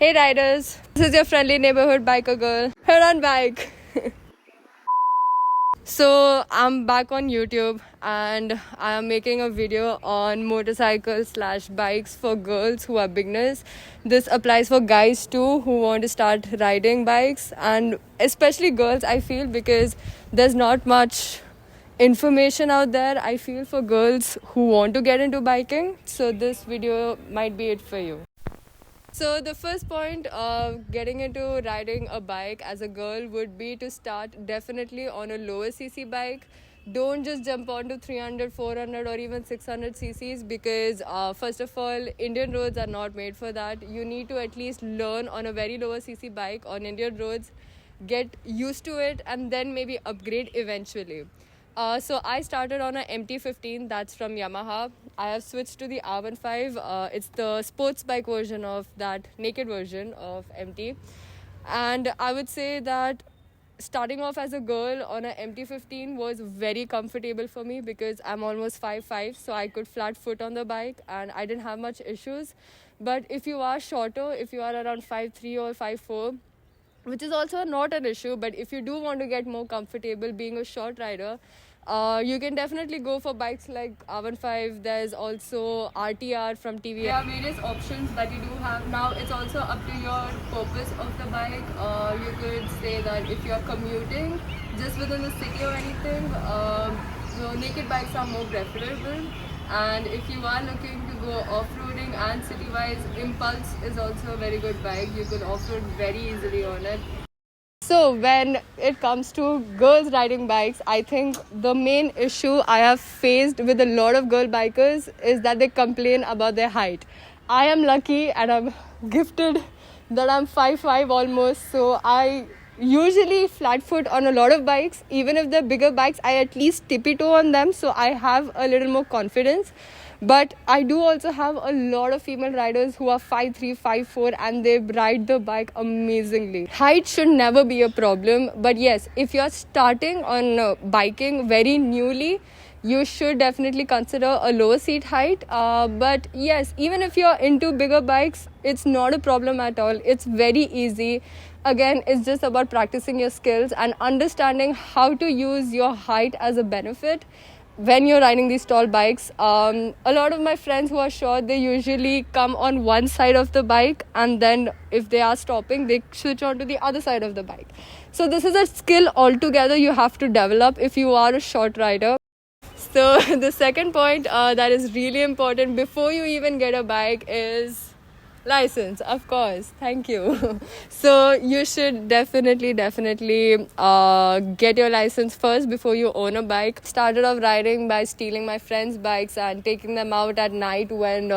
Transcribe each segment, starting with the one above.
Hey riders, this is your friendly neighborhood biker girl here on bike. So I'm back on YouTube and I'm making a video on motorcycles slash bikes for girls who are beginners. This applies for guys too who want to start riding bikes, and especially girls, I feel, because there's not much information out there, I feel, for girls who want to get into biking. So this video might be it for you. So the first point of getting into riding a bike as a girl would be to start definitely on a lower cc bike. Don't just jump onto 300, 400 or even 600 cc's, because first of all, Indian roads are not made for that. You need to at least learn on a very lower cc bike on Indian roads, get used to it, and then maybe upgrade eventually. So I started on a MT-15, that's from Yamaha. I have switched to the R15. It's the sports bike version of that naked version of MT. And I would say that starting off as a girl on a MT-15 was very comfortable for me because I'm almost 5'5", so I could flat foot on the bike and I didn't have much issues. But if you are shorter, if you are around 5'3" or 5'4", which is also not an issue, but if you do want to get more comfortable being a short rider, you can definitely go for bikes like R15. There's also RTR from TVS. There are various options that you do have. Now it's also up to your purpose of the bike. You could say that if you're commuting just within the city or anything, so naked bikes are more preferable. And if you are looking to go off-roading and city-wise, Impulse is also a very good bike. You could off-road very easily on it. So when it comes to girls riding bikes, I think the main issue I have faced with a lot of girl bikers is that they complain about their height. I am lucky and I'm gifted that I'm 5'5" almost, so I usually flat foot on a lot of bikes. Even if they're bigger bikes, I at least tippy toe on them, so I have a little more confidence. But I do also have a lot of female riders who are 5'3", 5'4", and they ride the bike amazingly. Height should never be a problem, but yes, if you're starting on biking very newly, you should definitely consider a lower seat height. But yes, even if you're into bigger bikes, it's not a problem at all. It's very easy. Again, it's just about practicing your skills and understanding how to use your height as a benefit when you're riding these tall bikes. A lot of my friends who are short, they usually come on one side of the bike, and then if they are stopping, they switch on to the other side of the bike. So this is a skill altogether you have to develop if you are a short rider. So the second point that is really important before you even get a bike is license, of course. Thank you. So you should definitely get your license first before you own a bike. Started off riding by stealing my friends' bikes and taking them out at night when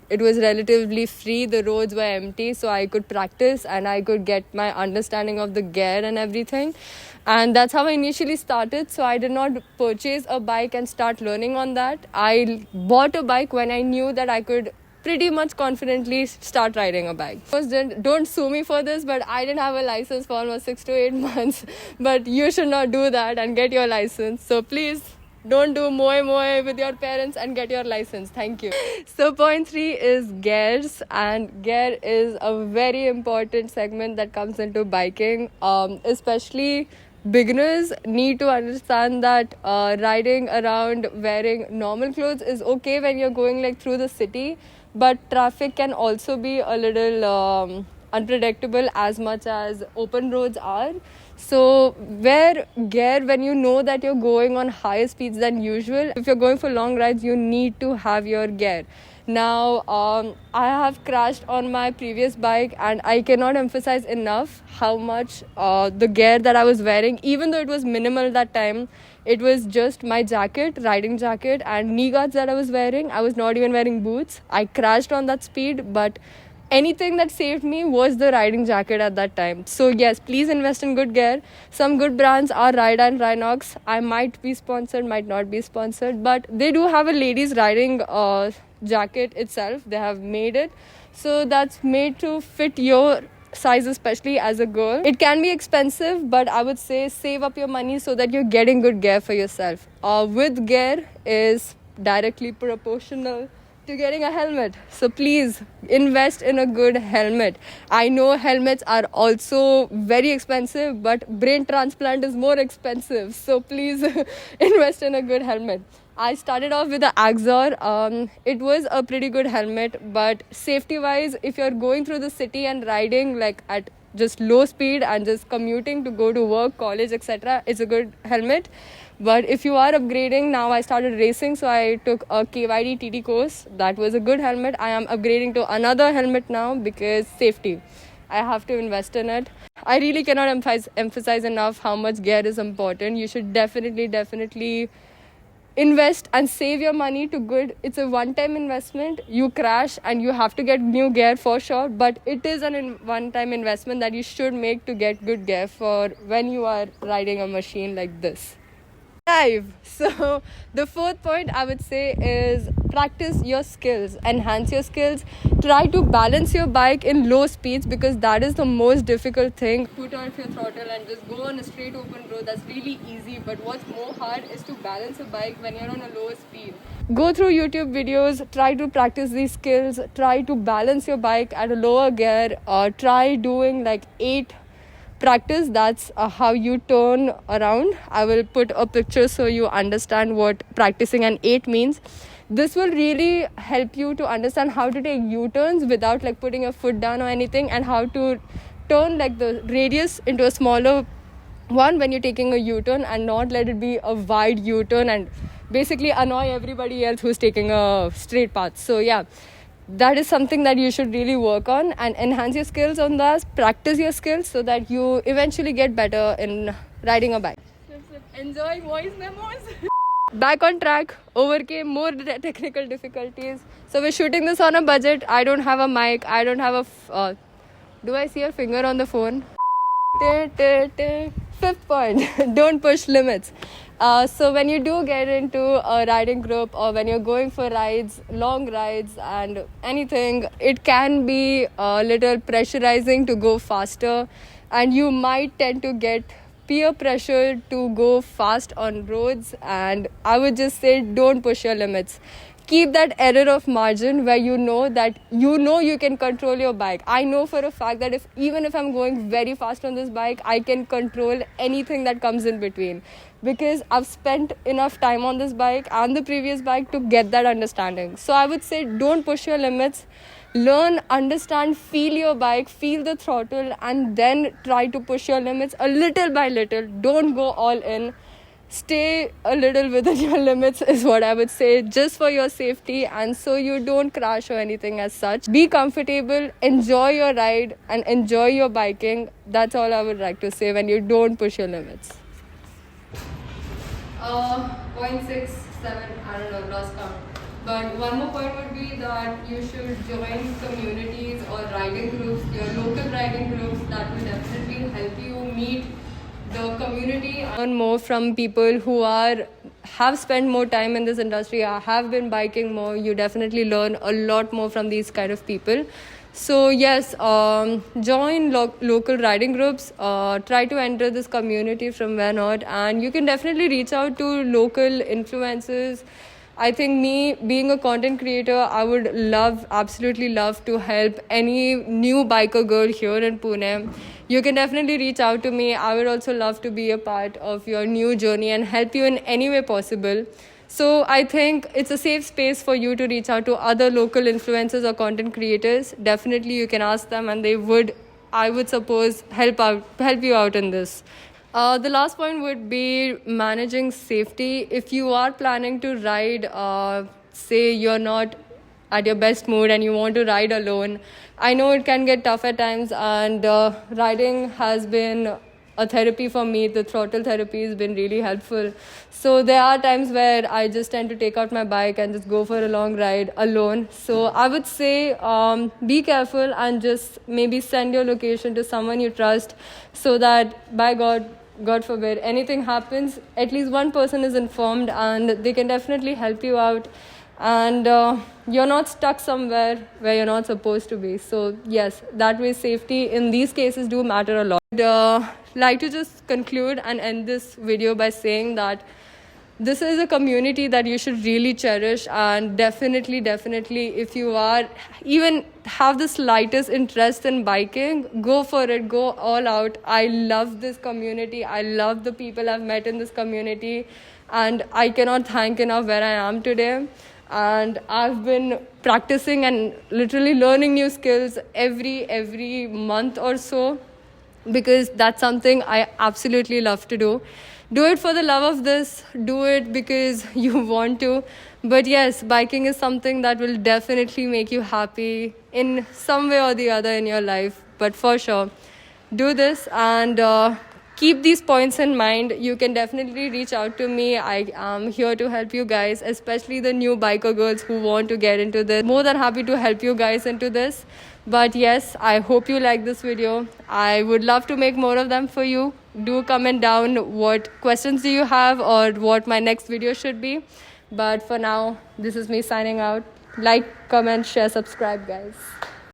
it was relatively free. The roads were empty, so I could practice and I could get my understanding of the gear and everything. And that's how I initially started. So I did not purchase a bike and start learning on that. I bought a bike when I knew that I could pretty much confidently start riding a bike. Don't sue me for this, but I didn't have a license for almost 6 to 8 months. But you should not do that and get your license. So please don't do moe with your parents and get your license. Thank you. So point 3 is gears, and gear is a very important segment that comes into biking. Especially beginners need to understand that riding around wearing normal clothes is okay when you're going like through the city, but traffic can also be a little unpredictable as much as open roads are. So wear gear when you know that you're going on higher speeds than usual. If you're going for long rides, you need to have your gear. Now, I have crashed on my previous bike, and I cannot emphasize enough how much the gear that I was wearing, even though it was minimal that time, it was just my jacket, riding jacket, and knee guards that I was wearing. I was not even wearing boots. I crashed on that speed, but anything that saved me was the riding jacket at that time. So yes, please invest in good gear. Some good brands are Ride and Rhinox. I might be sponsored, might not be sponsored, but they do have a ladies riding jacket itself. They have made it, so that's made to fit your size, especially as a girl. It can be expensive, but I would say save up your money so that you're getting good gear for yourself. With gear is directly proportional to getting a helmet. So please invest in a good helmet. I know helmets are also very expensive, but brain transplant is more expensive. So please invest in a good helmet. I started off with the Axor. It was a pretty good helmet, but safety wise, if you're going through the city and riding like at just low speed and just commuting to go to work, college, etc., it's a good helmet. But if you are upgrading, now I started racing, so I took a KYD TT course. That was a good helmet. I am upgrading to another helmet now because safety. I have to invest in it. I really cannot emphasize enough how much gear is important. You should definitely invest and save your money to good. It's a one-time investment. You crash and you have to get new gear for sure, but it is a one-time investment that you should make to get good gear for when you are riding a machine like this. So the fourth point I would say is practice your skills, enhance your skills, try to balance your bike in low speeds because that is the most difficult thing. Put off your throttle and just go on a straight open road. That's really easy, but what's more hard is to balance a bike when you're on a lower speed. Go through YouTube videos, try to practice these skills, try to balance your bike at a lower gear, or try doing like 8 practice. That's how you turn around. I will put a picture so you understand what practicing an 8 means. This will really help you to understand how to take U-turns without like putting your foot down or anything, and how to turn like the radius into a smaller one when you're taking a U-turn, and not let it be a wide U-turn and basically annoy everybody else who's taking a straight path. So yeah, that is something that you should really work on and enhance your skills on that. Practice your skills so that you eventually get better in riding a bike. Enjoy voice memos. Back on track, overcame more technical difficulties. So we're shooting this on a budget. I don't have a mic. I don't have a... do I see your finger on the phone? Fifth point, don't push limits. So when you do get into a riding group, or when you're going for rides, long rides and anything, it can be a little pressurizing to go faster, and you might tend to get peer pressure to go fast on roads. And I would just say don't push your limits. Keep that error of margin where you know you can control your bike. I know for a fact that even if I'm going very fast on this bike, I can control anything that comes in between, because I've spent enough time on this bike and the previous bike to get that understanding. So I would say don't push your limits. Learn, understand, feel your bike, feel the throttle, and then try to push your limits a little by little. Don't go all in. Stay a little within your limits is what I would say, just for your safety and so you don't crash or anything as such. Be comfortable, enjoy your ride and enjoy your biking. That's all I would like to say when you don't push your limits. 0.67, I don't know, lost count. But one more point would be that you should join communities or riding groups, your local riding groups. That will definitely help you meet the community, learn more from people who have spent more time in this industry, have been biking more. You definitely learn a lot more from these kind of people. So yes, join local riding groups, try to enter this community from where not, and you can definitely reach out to local influencers. I think me being a content creator, I would absolutely love to help any new biker girl here in Pune. You can definitely reach out to me. I would also love to be a part of your new journey and help you in any way possible. So I think it's a safe space for you to reach out to other local influencers or content creators. Definitely you can ask them and they would, I would suppose, help you out in this. The last point would be managing safety. If you are planning to ride, say you're not at your best mood and you want to ride alone, I know it can get tough at times, and riding has been a therapy for me. The throttle therapy has been really helpful. So there are times where I just tend to take out my bike and just go for a long ride alone. So I would say be careful and just maybe send your location to someone you trust, so that by God forbid, anything happens, at least one person is informed and they can definitely help you out, and you're not stuck somewhere where you're not supposed to be. So yes, that way safety in these cases do matter a lot. I'd like to just conclude and end this video by saying that this is a community that you should really cherish. And definitely, if you are even have the slightest interest in biking, go for it, go all out. I love this community, I love the people I've met in this community, and I cannot thank enough where I am today. And I've been practicing and literally learning new skills every month or so, because that's something I absolutely love to do. Do it for the love of this, do it because you want to. But yes, biking is something that will definitely make you happy in some way or the other in your life. But for sure, do this, and keep these points in mind. You can definitely reach out to me. I am here to help you guys, especially the new biker girls who want to get into this. More than happy to help you guys into this. But yes, I hope you like this video. I would love to make more of them for you. Do comment down what questions do you have or what my next video should be. But for now, this is me signing out. Like, comment, share, subscribe, guys.